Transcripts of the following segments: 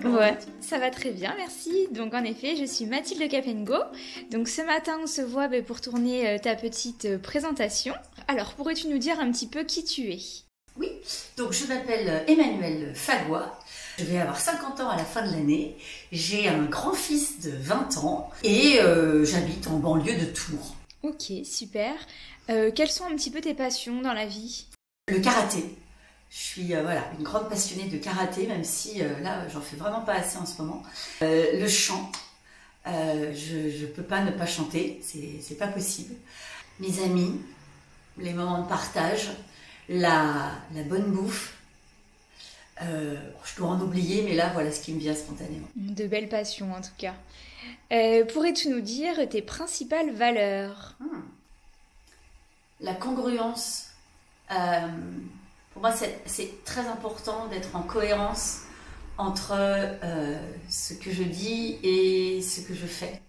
Ouais, ça va très bien, merci. Donc en effet, je suis Mathilde Capengo. Donc ce matin, on se voit pour tourner ta petite présentation. Alors, pourrais-tu nous dire un petit peu qui tu es? Oui, donc je m'appelle Emmanuelle Fagois. Je vais avoir 50 ans à la fin de l'année. J'ai un grand-fils de 20 ans et j'habite en banlieue de Tours. Ok, super. Quelles sont un petit peu tes passions dans la vie? Le karaté. Je suis voilà, une grande passionnée de karaté, même si là, j'en fais vraiment pas assez en ce moment. Le chant. Je peux pas ne pas chanter, c'est pas possible. Mes amis, les moments de partage, la bonne bouffe. Je dois en oublier, mais là, voilà ce qui me vient spontanément. De belles passions en tout cas. Pourrais-tu nous dire tes principales valeurs? La congruence. Pour moi, c'est très important d'être en cohérence entre ce que je dis et ce que je fais.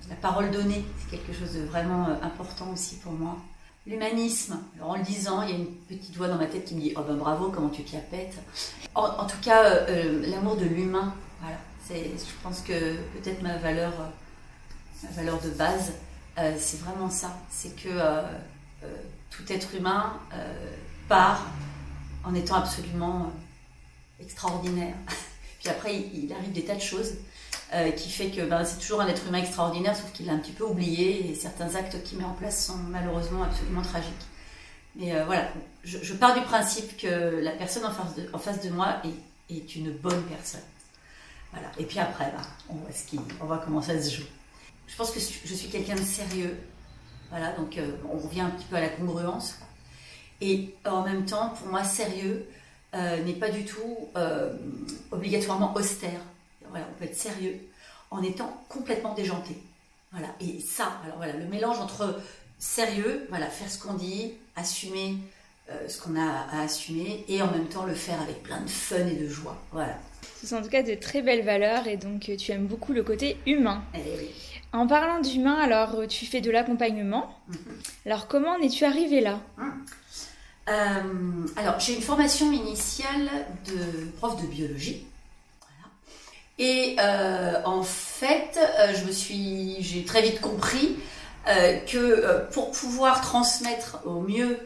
La parole donnée, c'est quelque chose de vraiment important aussi pour moi. L'humanisme, alors en le disant, il y a une petite voix dans ma tête qui me dit « Oh ben bravo, comment tu te la pètes ?» En tout cas, l'amour de l'humain, voilà. Je pense que peut-être ma valeur de base, c'est vraiment ça. C'est que tout être humain part en étant absolument extraordinaire. Puis après, il arrive des tas de choses qui fait que c'est toujours un être humain extraordinaire, sauf qu'il l'a un petit peu oublié et certains actes qu'il met en place sont malheureusement absolument tragiques. Mais voilà, je pars du principe que la personne en face de moi est une bonne personne. Voilà. Et puis après, on voit comment ça se joue. Je pense que je suis quelqu'un de sérieux. Voilà, donc on revient un petit peu à la congruence. Et en même temps, pour moi, sérieux n'est pas du tout obligatoirement austère. Voilà, on peut être sérieux en étant complètement déjanté. Voilà, et ça, alors voilà, le mélange entre sérieux, voilà, faire ce qu'on dit, assumer ce qu'on a à assumer, et en même temps le faire avec plein de fun et de joie. Voilà. Ce sont en tout cas de très belles valeurs et donc tu aimes beaucoup le côté humain. Eh oui. En parlant d'humain, alors tu fais de l'accompagnement. Alors comment en es-tu arrivée là? Alors j'ai une formation initiale de prof de biologie. Voilà. Et en fait, j'ai très vite compris que pour pouvoir transmettre au mieux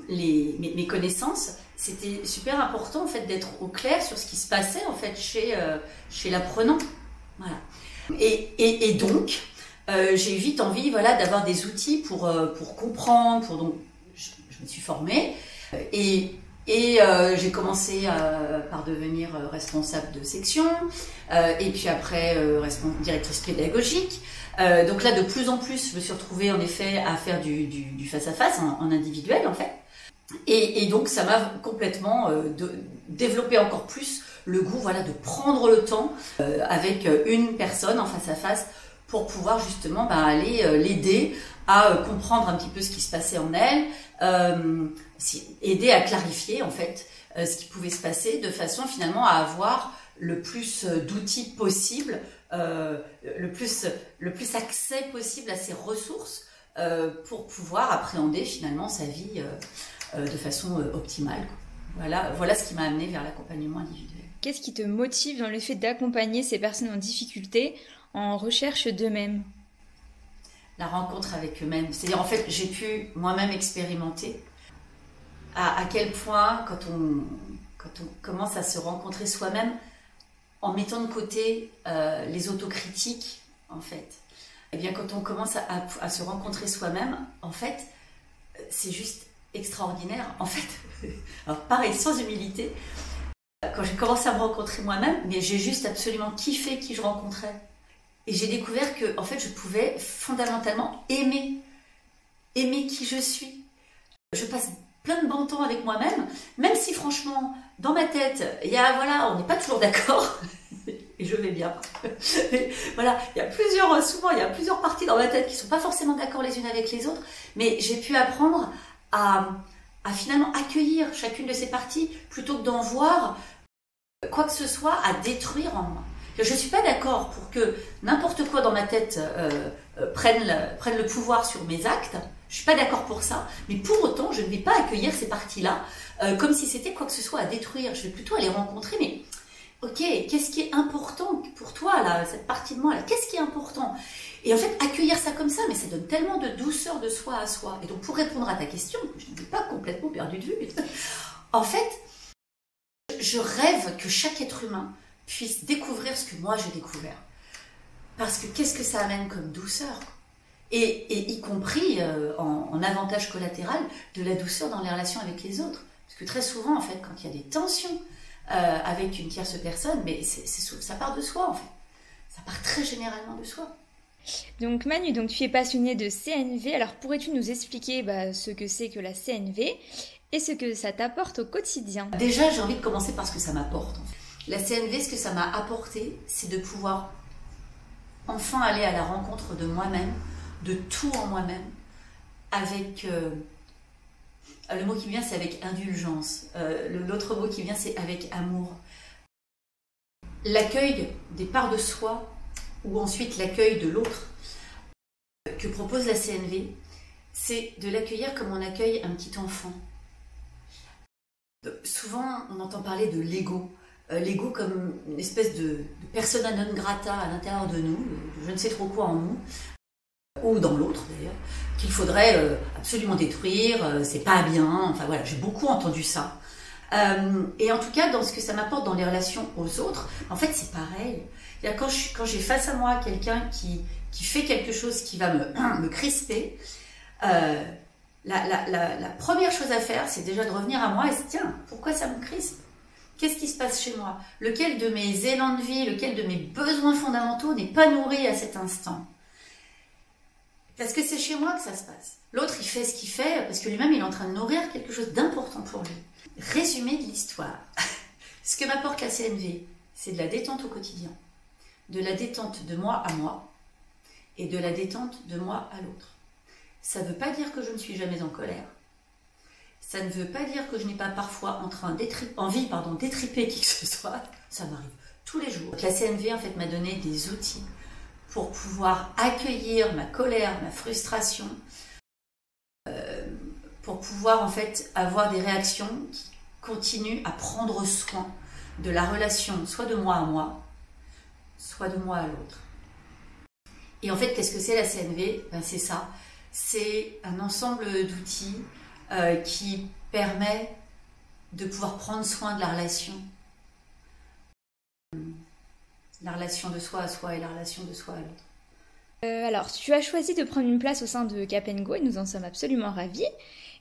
mes connaissances, c'était super important en fait d'être au clair sur ce qui se passait en fait chez l'apprenant. Voilà. Et donc j'ai eu vite envie d'avoir des outils pour comprendre, donc je me suis formée et j'ai commencé par devenir responsable de section et puis après directrice pédagogique. Donc là, de plus en plus, je me suis retrouvée en effet à faire du face-à-face en individuel en fait. Et donc ça m'a complètement développé encore plus le goût de prendre le temps avec une personne en face-à-face pour pouvoir justement aller l'aider à comprendre un petit peu ce qui se passait en elle, aider à clarifier en fait ce qui pouvait se passer de façon finalement à avoir le plus d'outils possible, le plus accès possible à ses ressources pour pouvoir appréhender finalement sa vie de façon optimale. Voilà ce qui m'a amenée vers l'accompagnement individuel. Qu'est-ce qui te motive dans le fait d'accompagner ces personnes en difficulté en recherche d'eux-mêmes? La rencontre avec eux-mêmes. C'est-à-dire, en fait, j'ai pu moi-même expérimenter à quel point, quand on commence à se rencontrer soi-même, en mettant de côté les autocritiques, en fait, eh bien, quand on commence à se rencontrer soi-même, en fait, c'est juste extraordinaire. En fait, alors pareil, sans humilité, quand j'ai commencé à me rencontrer moi-même, mais j'ai juste absolument kiffé qui je rencontrais. Et j'ai découvert que, en fait, je pouvais fondamentalement aimer qui je suis. Je passe plein de bon temps avec moi-même, même si franchement, dans ma tête, on n'est pas toujours d'accord. Et je vais bien. Voilà, souvent, il y a plusieurs parties dans ma tête qui ne sont pas forcément d'accord les unes avec les autres, mais j'ai pu apprendre à finalement accueillir chacune de ces parties plutôt que d'en voir quoi que ce soit à détruire en moi. Je ne suis pas d'accord pour que n'importe quoi dans ma tête prenne le pouvoir sur mes actes. Je ne suis pas d'accord pour ça. Mais pour autant, je ne vais pas accueillir ces parties-là comme si c'était quoi que ce soit à détruire. Je vais plutôt aller rencontrer ok, qu'est-ce qui est important pour toi, là, cette partie de moi, là, qu'est-ce qui est important? Et en fait, accueillir ça comme ça, mais ça donne tellement de douceur de soi à soi. Et donc, pour répondre à ta question, je ne l'ai pas complètement perdu de vue, en fait, je rêve que chaque être humain puisse découvrir ce que moi j'ai découvert. Parce que qu'est-ce que ça amène comme douceur? Et y compris en avantage collatéral, de la douceur dans les relations avec les autres. Parce que très souvent, en fait, quand il y a des tensions avec une tierce personne, mais ça part de soi, en fait. Ça part très généralement de soi. Donc Manu, donc tu es passionnée de CNV, alors pourrais-tu nous expliquer ce que c'est que la CNV et ce que ça t'apporte au quotidien? Déjà, j'ai envie de commencer par ce que ça m'apporte. En fait. La CNV, ce que ça m'a apporté, c'est de pouvoir enfin aller à la rencontre de moi-même, de tout en moi-même, avec... le mot qui me vient, c'est avec indulgence. L'autre mot qui vient, c'est avec amour. L'accueil des parts de soi, ou ensuite l'accueil de l'autre, que propose la CNV, c'est de l'accueillir comme on accueille un petit enfant. Souvent, on entend parler de l'ego. L'ego comme une espèce de persona non grata à l'intérieur de nous, je ne sais trop quoi en nous, ou dans l'autre d'ailleurs, qu'il faudrait absolument détruire, c'est pas bien, enfin voilà, j'ai beaucoup entendu ça. Et en tout cas, dans ce que ça m'apporte dans les relations aux autres, en fait c'est pareil. Quand j'ai face à moi quelqu'un qui fait quelque chose qui va me crisper, la première chose à faire, c'est déjà de revenir à moi et se dire, tiens, pourquoi ça me crispe? Qu'est-ce qui se passe chez moi? Lequel de mes élans de vie, lequel de mes besoins fondamentaux n'est pas nourri à cet instant? Parce que c'est chez moi que ça se passe. L'autre, il fait ce qu'il fait parce que lui-même, il est en train de nourrir quelque chose d'important pour lui. Résumé de l'histoire. Ce que m'apporte la CNV, c'est de la détente au quotidien. De la détente de moi à moi et de la détente de moi à l'autre. Ça ne veut pas dire que je ne suis jamais en colère. Ça ne veut pas dire que je n'ai pas parfois envie d'étriper qui que ce soit. Ça m'arrive tous les jours. La CNV, en fait, m'a donné des outils pour pouvoir accueillir ma colère, ma frustration, pour pouvoir en fait avoir des réactions qui continuent à prendre soin de la relation, soit de moi à moi, soit de moi à l'autre. Et en fait, qu'est-ce que c'est la CNV? C'est ça, c'est un ensemble d'outils qui permet de pouvoir prendre soin de la relation de soi à soi et la relation de soi à l'autre. Alors, tu as choisi de prendre une place au sein de Cap & Go et nous en sommes absolument ravis.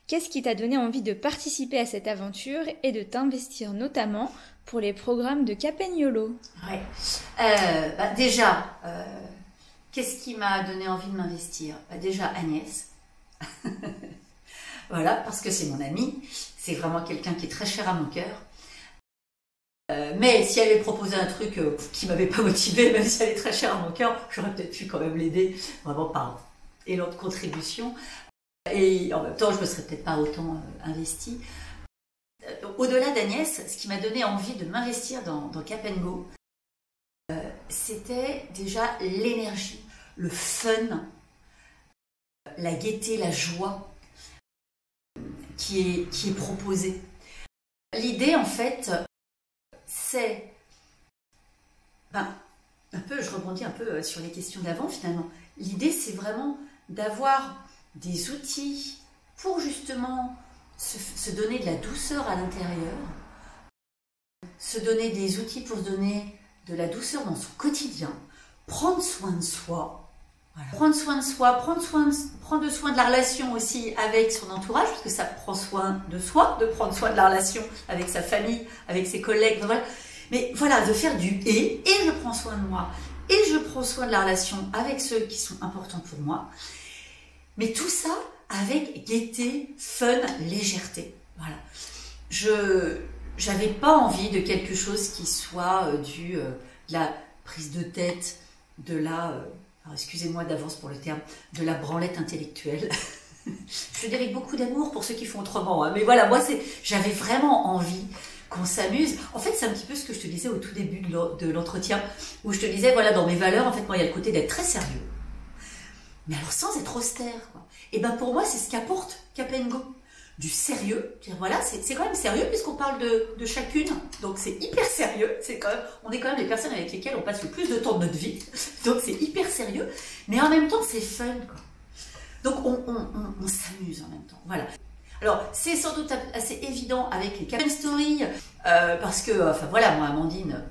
Qu'est-ce qui t'a donné envie de participer à cette aventure et de t'investir notamment pour les programmes de Cap & YOLO? Ouais. Déjà, qu'est-ce qui m'a donné envie de m'investir? Déjà Agnès. Voilà, parce que c'est mon amie. C'est vraiment quelqu'un qui est très cher à mon cœur. Mais si elle avait proposé un truc qui m'avait pas motivée, même si elle est très chère à mon cœur, j'aurais peut-être pu quand même l'aider, vraiment par élan de contribution. Et en même temps, je me serais peut-être pas autant investie. Au-delà d'Agnès, ce qui m'a donné envie de m'investir dans Cap & Go, c'était déjà l'énergie, le fun, la gaieté, la joie qui est proposée. L'idée, en fait, c'est je rebondis un peu sur les questions d'avant finalement. L'idée, c'est vraiment d'avoir des outils pour justement se donner de la douceur à l'intérieur, se donner des outils pour se donner de la douceur dans son quotidien, prendre soin de soi, voilà. Prendre soin de soi, prendre soin de la relation aussi avec son entourage, parce que ça prend soin de soi, de prendre soin de la relation avec sa famille, avec ses collègues, voilà. Mais voilà, de faire du et je prends soin de moi, et je prends soin de la relation avec ceux qui sont importants pour moi. Mais tout ça avec gaieté, fun, légèreté. Voilà. Je n'avais pas envie de quelque chose qui soit de la prise de tête, de la, excusez-moi d'avance pour le terme, de la branlette intellectuelle. Je le dis avec beaucoup d'amour pour ceux qui font autrement. Hein. Mais voilà, moi, j'avais vraiment envie qu'on s'amuse. En fait, c'est un petit peu ce que je te disais au tout début de l'entretien, où je te disais, voilà, dans mes valeurs, en fait, moi, il y a le côté d'être très sérieux. Mais alors sans être austère, quoi. Et ben pour moi, c'est ce qu'apporte Cap & Go. du sérieux. Voilà, c'est quand même sérieux puisqu'on parle de chacune. Donc c'est hyper sérieux. On est quand même les personnes avec lesquelles on passe le plus de temps de notre vie. Donc c'est hyper sérieux. Mais en même temps, c'est fun, quoi. Donc on s'amuse en même temps. Voilà. Alors c'est sans doute assez évident avec les Cap'n Story parce que, enfin voilà, moi Amandine,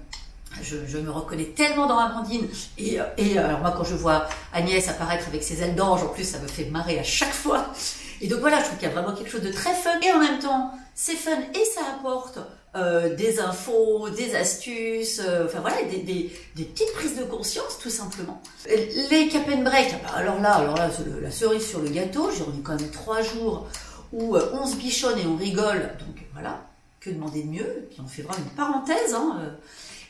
je me reconnais tellement dans Amandine et alors moi quand je vois Agnès apparaître avec ses ailes d'ange, en plus ça me fait marrer à chaque fois. Et donc voilà, je trouve qu'il y a vraiment quelque chose de très fun et en même temps c'est fun et ça apporte des infos, des astuces, enfin voilà, des petites prises de conscience tout simplement. Les Cap'n Break, alors là c'est la cerise sur le gâteau. On est quand même 3 jours où on se bichonne et on rigole, donc voilà, que demander de mieux. Et puis on fait vraiment une parenthèse, hein.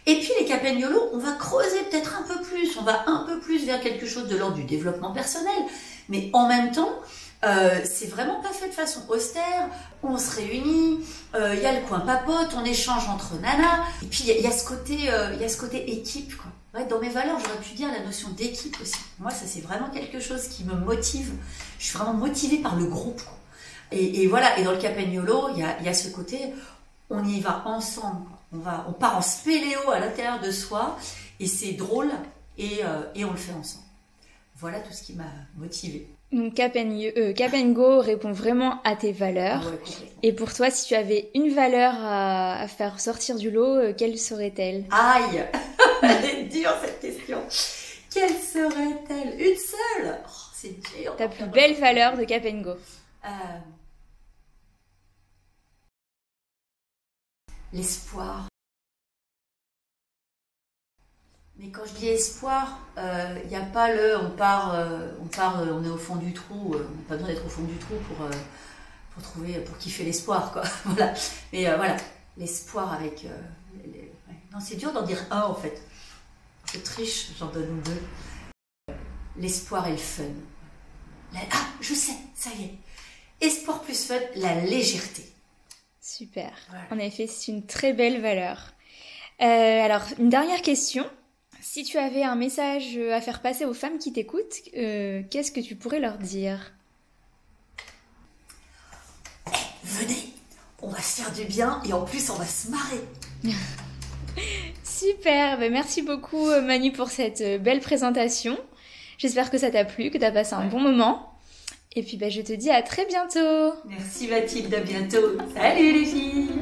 Et puis les Cap'n YOLO, on va creuser peut-être un peu plus, on va un peu plus vers quelque chose de l'ordre du développement personnel, mais en même temps, c'est vraiment pas fait de façon austère. On se réunit, il y a le coin papote, on échange entre nanas, et puis il y a ce côté équipe, quoi. Ouais, dans mes valeurs, j'aurais pu dire la notion d'équipe aussi. Moi, ça c'est vraiment quelque chose qui me motive. Je suis vraiment motivée par le groupe, quoi. Et voilà, et dans le Cap'n YOLO, il y a ce côté, on y va ensemble, quoi. On part en spéléo à l'intérieur de soi, et c'est drôle, et on le fait ensemble. Voilà tout ce qui m'a motivée. Donc Cap'n Go répond vraiment à tes valeurs. Ah ouais, complètement. Et pour toi, si tu avais une valeur à faire sortir du lot, quelle serait-elle? Aïe, elle est dure cette question. Quelle serait-elle? Une seule? Oh, c'est dur. Ta plus belle valeur de Cap'n Go? L'espoir. Mais quand je dis espoir, il n'y a pas on est au fond du trou, on n'a pas besoin d'être au fond du trou pour kiffer l'espoir, quoi. Voilà. Mais voilà, l'espoir avec. Ouais. Non, c'est dur d'en dire un en fait. Je triche, j'en donne 2. L'espoir et le fun. Je sais, ça y est. Espoir plus fun, la légèreté. Super. Voilà. En effet, c'est une très belle valeur. Alors, une dernière question. Si tu avais un message à faire passer aux femmes qui t'écoutent, qu'est-ce que tu pourrais leur dire? Venez, on va se faire du bien et en plus on va se marrer. Super, merci beaucoup Manu pour cette belle présentation. J'espère que ça t'a plu, que t'as passé un bon moment. Et puis je te dis à très bientôt. Merci Mathilde, à bientôt. Salut les filles.